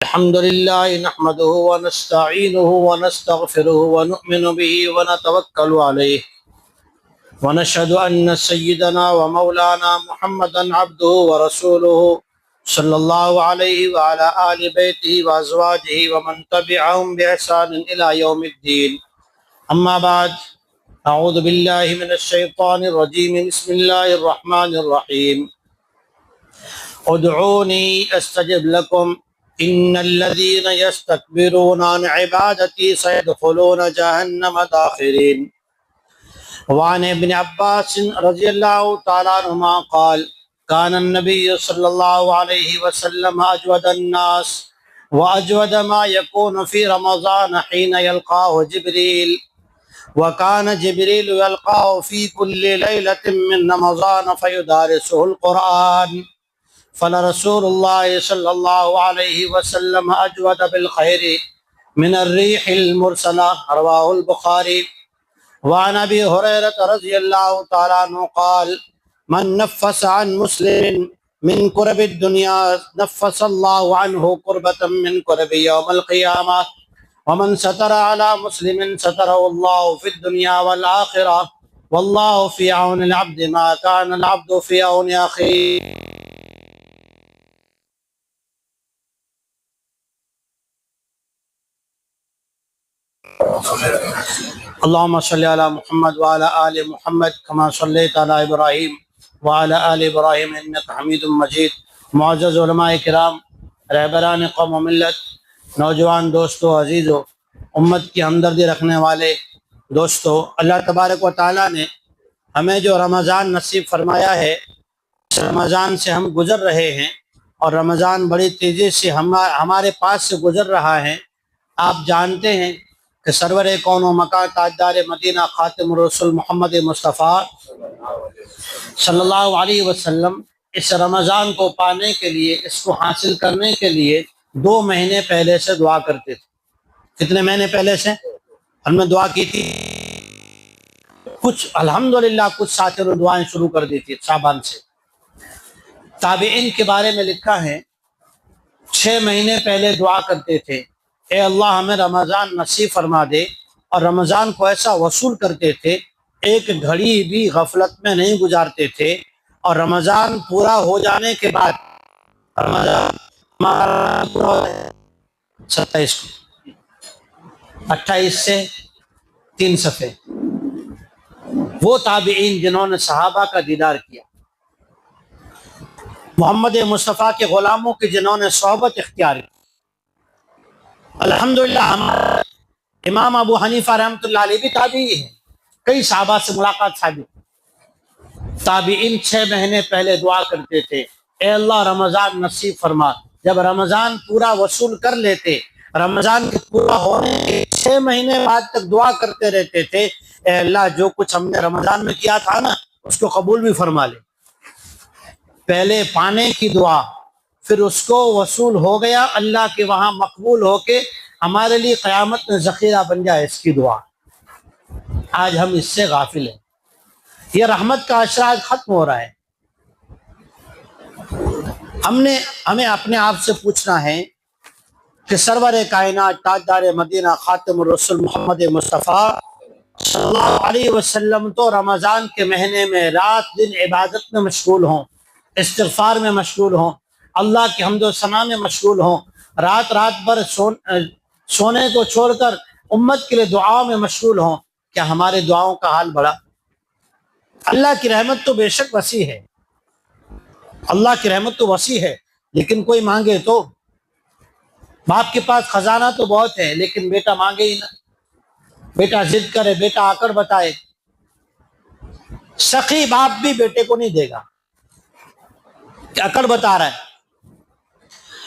الحمد لله نحمده ونستعينه ونستغفره ونؤمن به ونتوكل عليه ونشهد أن سيدنا ومولانا محمدا عبده ورسوله صلى الله عليه وعلى آل بيته وأزواجه ومن تبعهم بإحسان إلى يوم الدين. أما بعد، أعوذ بالله من الشيطان الرجيم. بسم الله الرحمن الرحيم. ادعوني استجب لكم ان الذين يستكبرون عن عبادتي سيدخلون جهنم داخرين. وعن ابن عباس رضي الله تعالى عنهما قال: كان النبي صلى الله عليه وسلم اجود الناس واجود ما يكون في رمضان حين يلقاه جبريل، وكان جبريل يلقاه في كل ليلة من رمضان فيدارسه القرآن، فلرسول الله صلى الله عليه وسلم أجود بالخير من الريح المرسلة. رواه البخاري. وعن أبي هريرة رضي الله تعالى عنه قال: من نفس عن مسلم من كرب الدنيا نفس الله عنه كربة من كرب يوم القيامة، ومن ستر على مسلم ستره الله في الدنيا والآخرة، والله في عون العبد ما كان العبد في عون أخيه. اللهم صل على محمد وعلى آل محمد كما صليت على إبراهيم وعلى آل إبراهيم إنك حميد مجيد. معزز علماء کرام، رہبران قوم و ملت، نوجوان دوستو، عزیزو، امت کی ہمدردی رکھنے والے دوستو، اللہ تبارک و تعالیٰ نے ہمیں جو رمضان نصیب فرمایا ہے، اس رمضان سے ہم گزر رہے ہیں اور رمضان بڑی تیزی سے ہمارے پاس سے گزر رہا ہے. آپ جانتے ہیں کہ سرور کون و مکان تاجدار مدینہ خاتم الرسول محمد مصطفیٰ صلی اللہ علیہ وسلم اس رمضان کو پانے کے لیے، اس کو حاصل کرنے کے لیے 2 مہینے پہلے سے دعا کرتے تھے. کتنے مہینے پہلے سے ہم نے دعا کی تھی؟ کچھ الحمدللہ کچھ ساتھیوں نے دعائیں شروع کر دی تھی شعبان سے. تابعین کے بارے میں لکھا ہے 6 مہینے پہلے دعا کرتے تھے، اے اللہ ہمیں رمضان نصیب فرما دے، اور رمضان کو ایسا وصول کرتے تھے، ایک گھڑی بھی غفلت میں نہیں گزارتے تھے. اور رمضان پورا ہو جانے کے بعد، رمضان 27 کو 28 سے 3 صفحے، وہ تابعین جنہوں نے صحابہ کا دیدار کیا، محمد مصطفیٰ کے غلاموں کی جنہوں نے صحبت اختیار کی. الحمدللہ ہمارے امام ابو حنیفہ رحمۃ اللہ علیہ بھی تابعی ہیں، کئی صحابہ سے ملاقات ثابت. تابعین 6 مہینے پہلے دعا کرتے تھے، اے اللہ رمضان نصیب فرما. جب رمضان پورا وصول کر لیتے، رمضان کے پورا ہونے کے 6 مہینے بعد تک دعا کرتے رہتے تھے، اے اللہ جو کچھ ہم نے رمضان میں کیا تھا نا، اس کو قبول بھی فرما لے. پہلے پانے کی دعا، پھر اس کو وصول ہو گیا، اللہ کے وہاں مقبول ہو کے ہمارے لیے قیامت میں ذخیرہ بن جائے، اس کی دعا. آج ہم اس سے غافل ہیں. یہ رحمت کا عشرہ آج ختم ہو رہا ہے. ہمیں اپنے آپ سے پوچھنا ہے کہ سرور کائنات تاجدار مدینہ خاتم الرسول محمد مصطفیٰ صلی اللہ علیہ وسلم تو رمضان کے مہینے میں رات دن عبادت میں مشغول ہوں، استغفار میں مشغول ہوں، اللہ کی حمد و ثنا میں مشغول ہوں، رات بھر سونے کو چھوڑ کر امت کے لیے دعاؤں میں مشغول ہوں. کیا ہمارے دعاؤں کا حال بڑا؟ اللہ کی رحمت تو بے شک وسیع ہے، اللہ کی رحمت تو وسیع ہے، لیکن کوئی مانگے تو. باپ کے پاس خزانہ تو بہت ہے، لیکن بیٹا مانگے ہی نہ. بیٹا ضد کرے، بیٹا آکڑ بتائے، سخی باپ بھی بیٹے کو نہیں دے گا کہ اکڑ بتا رہا ہے.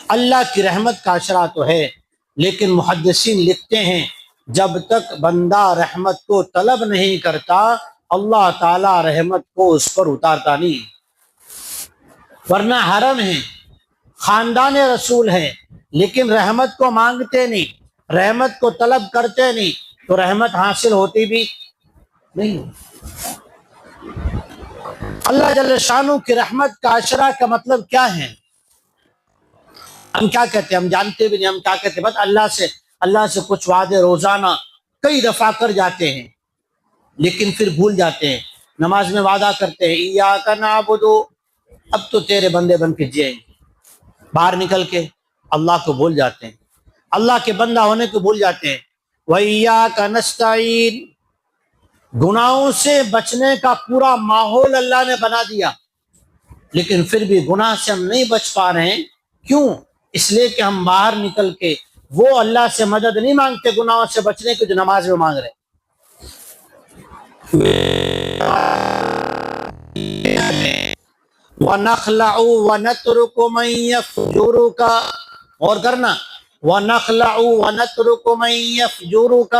اللہ کی رحمت کا عشرہ تو ہے، لیکن محدثین لکھتے ہیں جب تک بندہ رحمت کو طلب نہیں کرتا، اللہ تعالی رحمت کو اس پر اتارتا نہیں. ورنہ حرم ہے، خاندان رسول ہے، لیکن رحمت کو مانگتے نہیں، رحمت کو طلب کرتے نہیں، تو رحمت حاصل ہوتی بھی نہیں. اللہ جل شانہ کی رحمت کا عشرہ کا مطلب کیا ہے؟ ہم کیا کہتے ہیں؟ ہم جانتے بھی نہیں ہم کیا کہتے ہیں، بس اللہ سے کچھ وعدے روزانہ کئی دفعہ کر جاتے ہیں لیکن پھر بھول جاتے ہیں۔ نماز میں وعدہ کرتے ہیں ایاک نعبد، اب تو تیرے بندے بن کے جئیں گے، باہر نکل کے اللہ کو بھول جاتے ہیں، اللہ کے بندہ ہونے کو بھول جاتے ہیں۔ وَإِيَّاكَ نَسْتَعِينُ، گناہوں سے بچنے کا پورا ماحول اللہ نے بنا دیا، لیکن پھر بھی گناہ سے ہم نہیں بچ پا رہے ہیں۔ کیوں؟ اس لیے کہ ہم باہر نکل کے وہ اللہ سے مدد نہیں مانگتے گناہوں سے بچنے کی جو نماز میں مانگ رہے ہیں۔ وَنَخْلَعُ وَنَتْرُكُ مَن يَفْجُرُكَ، اور کرنا وَنَخْلَعُ وَنَتْرُكُ مَن يَفْجُرُكَ،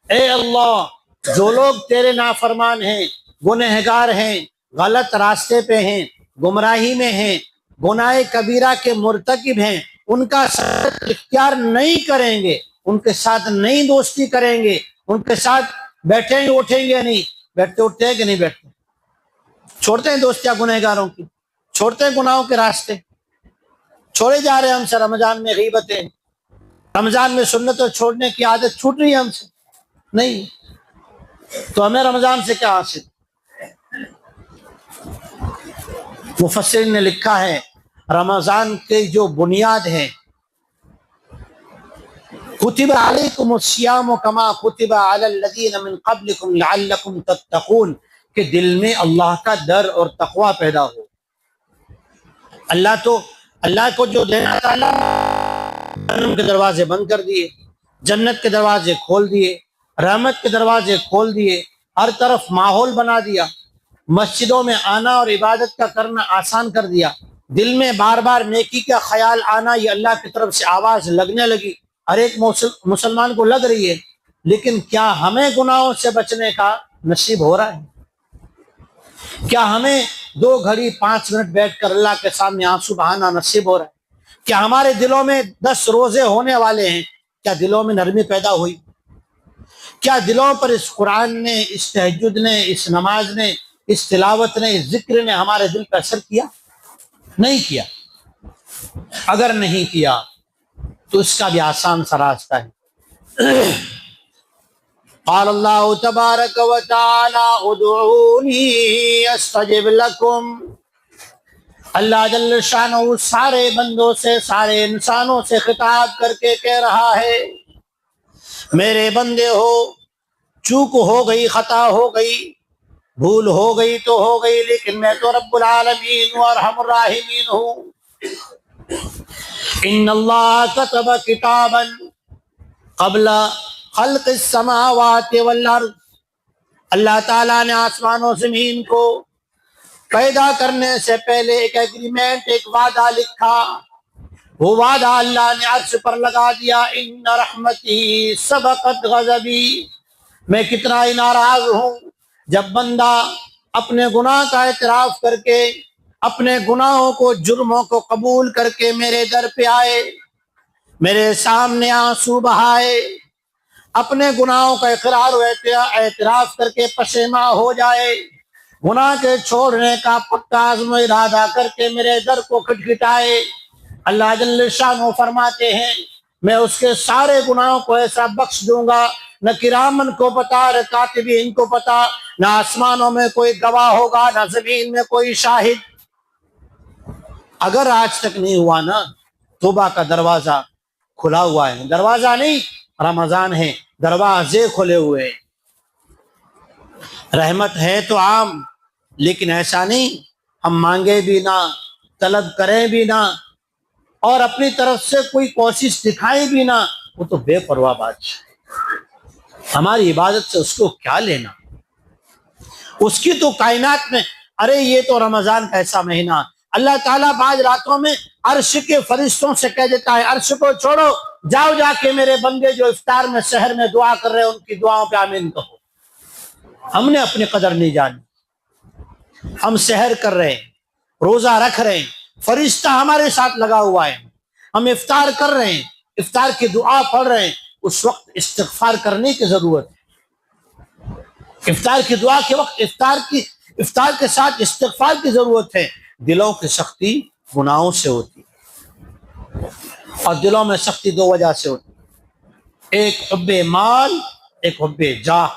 اے اللہ جو لوگ تیرے نافرمان ہیں، گنہگار ہیں، غلط راستے پہ ہیں، گمراہی میں ہیں، گناہ کبیرہ کے مرتکب ہیں، ان کا ساتھ اختیار نہیں کریں گے، ان کے ساتھ نہیں دوستی کریں گے، ان کے ساتھ بیٹھیں گے اٹھیں گے نہیں، بیٹھتے اٹھتے ہیں کہ نہیں بیٹھتے، چھوڑتے ہیں دوستیاں گنہگاروں کی، چھوڑتے ہیں گناہوں کے راستے، چھوڑے جا رہے ہیں ہم سے۔ رمضان میں غیبتیں، رمضان میں سنتوں چھوڑنے کی عادت چھوٹ رہی ہے ہم سے نہیں، تو ہمیں رمضان سے کیا حاصل؟ مفسرین نے لکھا ہے رمضان کے جو بنیاد ہے، کتب علیکم الصیام کما کتب علی الذین من قبلکم لعلکم تتقون، کہ دل میں اللہ کا ڈر اور تقوی پیدا ہو۔ اللہ کو جو دینا تھا، جہنم کے دروازے بند کر دیے، جنت کے دروازے کھول دیے، رحمت کے دروازے کھول دیے، ہر طرف ماحول بنا دیا، مسجدوں میں آنا اور عبادت کا کرنا آسان کر دیا، دل میں بار بار نیکی کا خیال آنا، یہ اللہ کی طرف سے آواز لگنے لگی، ہر ایک مسلمان کو لگ رہی ہے، لیکن کیا ہمیں گناہوں سے بچنے کا نصیب ہو رہا ہے؟ کیا ہمیں 2 گھڑی 5 منٹ بیٹھ کر اللہ کے سامنے آنسو بہانا نصیب ہو رہا ہے؟ کیا ہمارے دلوں میں 10 روزے ہونے والے ہیں، کیا دلوں میں نرمی پیدا ہوئی؟ کیا دلوں پر اس قرآن نے، اس تہجد نے، اس نماز نے، اس تلاوت نے، اس ذکر نے ہمارے دل پر اثر کیا؟ نہیں کیا۔ اگر نہیں کیا تو اس کا بھی آسان سا راستہ ہے۔ قال اللہ تبارک و تعالی ادعونی استجب لکم، اللہ جل شانہ سارے بندوں سے، سارے انسانوں سے خطاب کر کے کہہ رہا ہے، میرے بندے ہو، چوک ہو گئی، خطا ہو گئی، بھول ہو گئی تو ہو گئی، لیکن میں تو رب العالمین و ارحم الراحمین ہوں۔ ان اللہ کتب کتابا قبل خلق السماوات والارض، اللہ تعالیٰ نے آسمان و زمین کو پیدا کرنے سے پہلے ایک ایگریمنٹ، ایک وعدہ لکھا، وہ وعدہ اللہ نے عرش پر لگا دیا، ان رحمتی سبقت غضبی، میں کتنا ہی ناراض ہوں جب بندہ اپنے گناہ کا اعتراف کر کے، اپنے گناہوں کو، جرموں کو قبول کر کے میرے در پہ آئے، میرے سامنے آنسو بہائے، اپنے گناہوں کا اقرار و اعتراف کر کے پشیماں ہو جائے، گناہ کے چھوڑنے کا پکا عزم و ارادہ کر کے میرے در کو کھٹکھٹائے، اللہ جل شانہ فرماتے ہیں میں اس کے سارے گناہوں کو ایسا بخش دوں گا، نہ کرامن کو پتا، نہ کاتبین کو پتا، نہ آسمانوں میں کوئی گواہ ہوگا، نہ زمین میں کوئی شاہد۔ اگر آج تک نہیں ہوا نا، توبہ کا دروازہ کھلا ہوا ہے، دروازہ نہیں، رمضان ہے، دروازے کھلے ہوئے ہیں۔ رحمت ہے تو عام، لیکن ایسا نہیں ہم مانگے بھی نہ، طلب کریں بھی نہ، اور اپنی طرف سے کوئی کوشش دکھائیں بھی نہ، وہ تو بے پرواہ بادشاہ ہے۔ ہماری عبادت سے اس کو کیا لینا؟ اس کی تو کائنات میں، ارے یہ تو رمضان کا ایسا مہینہ، اللہ تعالیٰ بعض راتوں میں عرش کے فرشتوں سے کہہ دیتا ہے عرش کو چھوڑو، جاؤ جا کے میرے بندے جو افطار میں سحر میں دعا کر رہے ہیں ان کی دعاؤں پہ آمین کہو۔ ہم نے اپنی قدر نہیں جانی، ہم سحر کر رہے ہیں، روزہ رکھ رہے ہیں، فرشتہ ہمارے ساتھ لگا ہوا ہے، ہم افطار کر رہے ہیں، افطار کی دعا پڑھ رہے ہیں، اس وقت استغفار کرنے کی ضرورت ہے۔ افطار کی دعا کے وقت افطار کے ساتھ استغفار کی ضرورت ہے۔ دلوں کی سختی گناہوں سے ہوتی ہے۔ اور دلوں میں سختی دو وجہ سے ہوتی، ایک حب مال، ایک حب جاہ،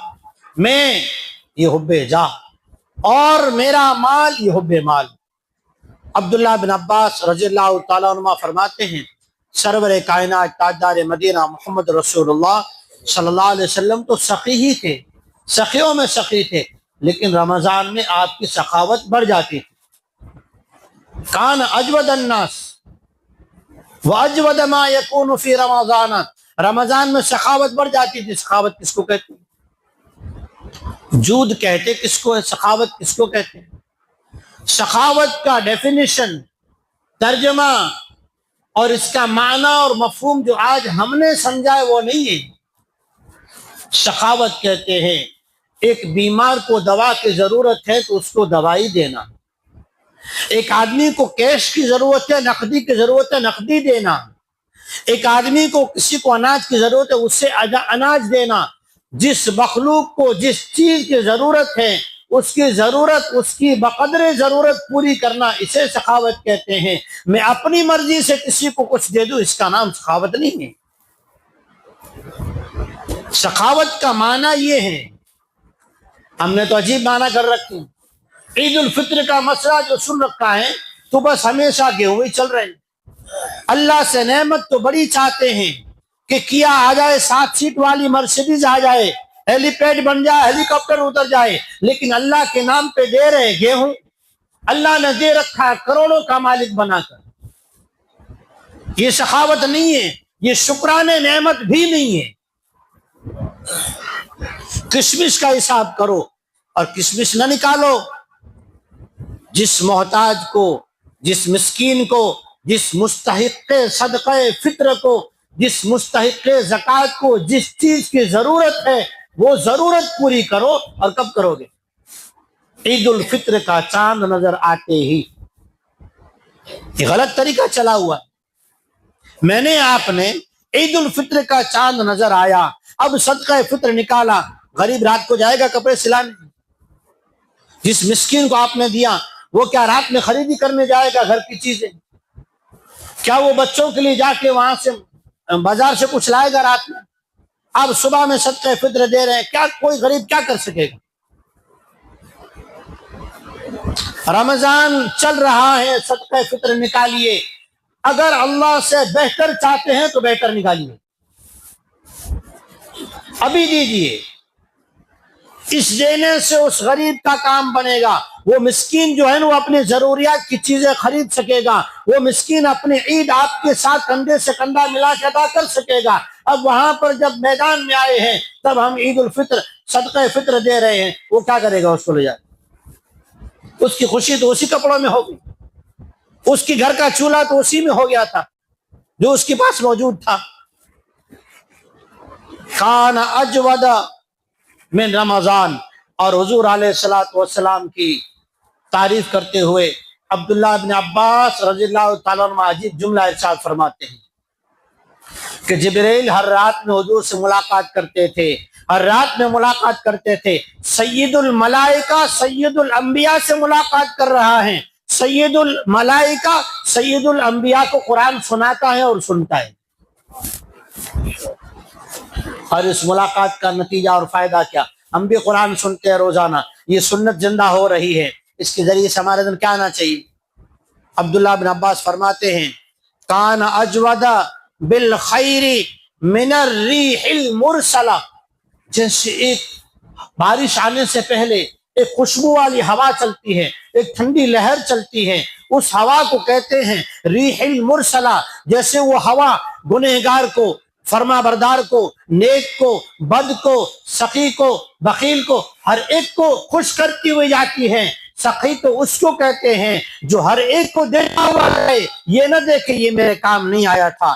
میں یہ حب جاہ، اور میرا مال یہ حب مال۔ عبداللہ بن عباس رضی اللہ تعالیٰ عنہ فرماتے ہیں سرور کائنات تاجدار مدینہ محمد رسول اللہ صلی اللہ علیہ وسلم تو سخی ہی تھے، سخیوں میں سخی تھے، لیکن رمضان میں آپ کی سخاوت بڑھ جاتی تھی۔ کان اجود الناس واجود ما یکون فی رمضان، رمضان میں سخاوت بڑھ جاتی تھی۔ سخاوت کس کو کہتے ہیں؟ جود کہتے کس کو ہے؟ سخاوت کس کو کہتے ہیں؟ سخاوت کا ڈیفینیشن، ترجمہ اور اس کا معنی اور مفہوم جو آج ہم نے سمجھا ہے وہ نہیں ہے۔ سخاوت کہتے ہیں ایک بیمار کو دوا کی ضرورت ہے تو اس کو دوائی دینا، ایک آدمی کو کیش کی ضرورت ہے، نقدی کی ضرورت ہے، نقدی دینا، ایک آدمی کو کسی کو اناج کی ضرورت ہے اس سے اناج دینا۔ جس مخلوق کو جس چیز کی ضرورت ہے اس کی ضرورت، اس کی بقدر ضرورت پوری کرنا، اسے سخاوت کہتے ہیں۔ میں اپنی مرضی سے کسی کو کچھ دے دوں اس کا نام سخاوت نہیں ہے۔ سخاوت کا معنی یہ ہے، ہم نے تو عجیب معنی کر رکھے ہیں۔ عید الفطر کا مسئلہ جو سن رکھا ہے تو بس ہمیشہ گیہوں ہی چل رہے ہیں۔ اللہ سے نعمت تو بڑی چاہتے ہیں کہ کیا آ جائے، 7 سیٹ والی مرسیڈیز آ جائے، ہیلی پیڈ بن جائے، ہیلی کاپٹر اتر جائے، لیکن اللہ کے نام پہ دے رہے گیہوں۔ اللہ نے دے رکھا ہے کروڑوں کا مالک بنا کر۔ یہ سخاوت نہیں ہے، یہ شکران نعمت بھی نہیں ہے۔ کشمش کا حساب کرو اور کشمش نہ نکالو۔ جس محتاج کو، جس مسکین کو، جس مستحق صدقہ فطر کو، جس مستحق زکوٰۃ کو جس چیز کی ضرورت ہے وہ ضرورت پوری کرو۔ اور کب کرو گے؟ عید الفطر کا چاند نظر آتے ہی۔ یہ غلط طریقہ چلا ہوا ہے۔ میں نے آپ نے عید الفطر کا چاند نظر آیا، اب صدقہ فطر نکالا، غریب رات کو جائے گا کپڑے سلانے؟ جس مسکین کو آپ نے دیا وہ کیا رات میں خریدی کرنے جائے گا گھر کی چیزیں؟ کیا وہ بچوں کے لیے جا کے وہاں سے بازار سے کچھ لائے گا رات میں؟ اب صبح میں صدقہ فطر دے رہے ہیں، کیا کوئی غریب کیا کر سکے گا؟ رمضان چل رہا ہے، صدقہ فطر نکالیے۔ اگر اللہ سے بہتر چاہتے ہیں تو بہتر نکالیے، ابھی دیجیے۔ اس دینے سے اس غریب کا کام بنے گا، وہ مسکین جو ہے نا وہ اپنی ضروریات کی چیزیں خرید سکے گا، وہ مسکین اپنی عید آپ کے ساتھ کندھے سے کندھا ملا کے ادا کر سکے گا۔ اب وہاں پر جب میدان میں آئے ہیں تب ہم عید الفطر صدقہ فطر دے رہے ہیں، وہ کیا کرے گا؟ اس کو لے جائے، اس کی خوشی تو اسی کپڑوں میں ہوگی، اس کی گھر کا چولہا تو اسی میں ہو گیا تھا جو اس کے پاس موجود تھا۔ کان اجود من رمضان، اور حضور علیہ الصلوۃ والسلام کی تعریف کرتے ہوئے عبداللہ بن عباس رضی اللہ تعالیٰ عنہ عجیب جملہ ارشاد فرماتے ہیں کہ جبریل ہر رات میں حضور سے ملاقات کرتے تھے، ہر رات میں ملاقات کرتے تھے۔ سید الملائکہ سید الانبیاء سے ملاقات کر رہا ہے، سید الملائکہ سید الانبیاء کو قرآن سناتا ہے اور سنتا ہے۔ اور اس ملاقات کا نتیجہ اور فائدہ کیا؟ ہم بھی قرآن سنتے ہیں روزانہ، یہ سنت زندہ ہو رہی ہے، اس کے ذریعے سے ہمارے دن کیا آنا چاہیے؟ عبداللہ بن عباس فرماتے ہیں کان اجود بالخیر من الریح المرسلہ، جیسے ایک بارش آنے سے پہلے ایک خوشبو والی ہوا چلتی ہے، ایک ٹھنڈی لہر چلتی ہے، اس ہوا کو کہتے ہیں ریح المرسلہ۔ جیسے وہ ہوا گنہگار کو، فرما بردار کو، نیک کو، بد کو، سخی کو، بخیل کو، ہر ایک کو خوش کرتی ہوئی جاتی ہے۔ سخی تو اس کو کہتے ہیں جو ہر ایک کو دیتا ہوا ہے، یہ نہ دیکھے یہ میرے کام نہیں آیا تھا۔